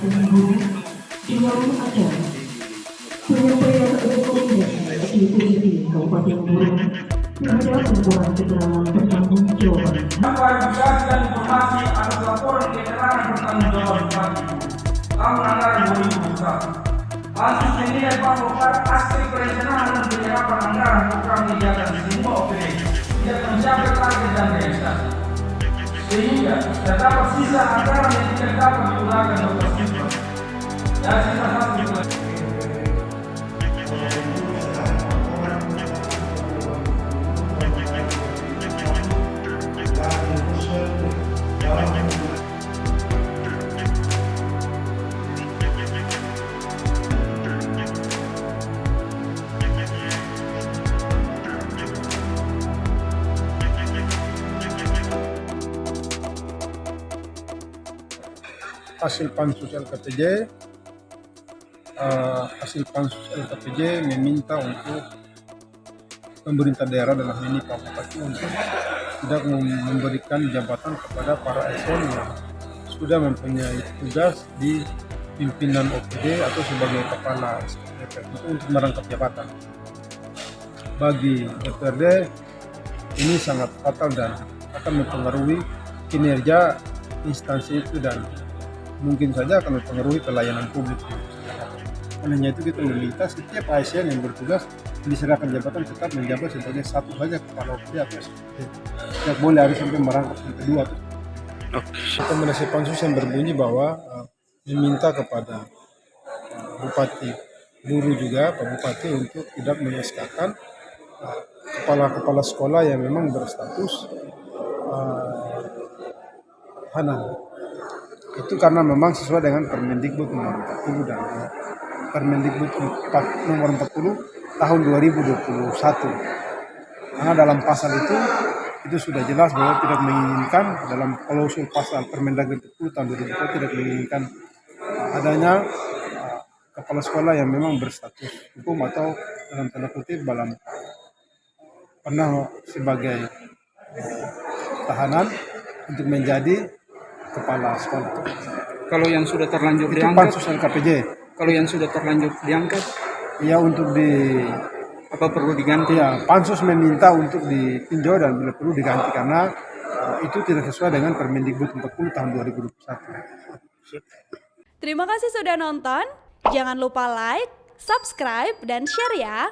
dengan guru di ruang acara. Penyampaian rekomendasi di PDP Kabupaten Gurun terhadap laporan keterangan pertanggungjawaban. Klarifikasi dan informasi atas laporan keterangan pertanggungjawaban Bupati tahun anggaran 2021. Lanjut menilai bahwa aspek perencanaan dan penyerapan anggaran program kegiatan semua OPD tidak mencapai target dan realisasi, sehingga terdapat sisa anggaran yang tidak dapat digunakan untuk siswa. Dan sisa satu hasil pansus LKPJ meminta untuk pemerintah daerah dalam ini Pak Bupati untuk tidak memberikan jabatan kepada para eselon yang sudah mempunyai tugas di pimpinan OPD atau sebagai kepala SPT untuk merangkap jabatan. Bagi DPRD ini sangat fatal dan akan mempengaruhi kinerja instansi itu dan mungkin saja akan mempengaruhi pelayanan publik. Olehnya itu kita meminta setiap ASN yang bertugas diserahkan jabatan tetap menjabat sebagai satu saja kepala OPD atau SPT. Tidak boleh harus sampai merangkap yang kedua. Rekomendasi pansus yang berbunyi bahwa meminta kepada Bupati Guru juga Pak Bupati untuk tidak menyeskakan kepala-kepala sekolah yang memang berstatus tahanan. Itu karena memang sesuai dengan Permendikbud nomor 40 dan Permendikbud nomor 40 tahun 2021. Karena dalam pasal itu sudah jelas bahwa tidak menginginkan dalam klausul pasal Permendagri 10 tahun 2020 tidak menginginkan adanya kepala sekolah yang memang berstatus hukum atau dalam tanda kutip pernah sebagai tahanan untuk menjadi kepala sekolah. Kalau yang sudah terlanjur itu diangkat, pansus LKPJ. kalau yang sudah terlanjur diangkat, ya untuk apa perlu diganti? Ya, pansus meminta untuk ditinjau dan bila perlu diganti karena itu tidak sesuai dengan Permendikbud 40 tahun 2021. Terima kasih sudah nonton. Jangan lupa like, subscribe, dan share ya.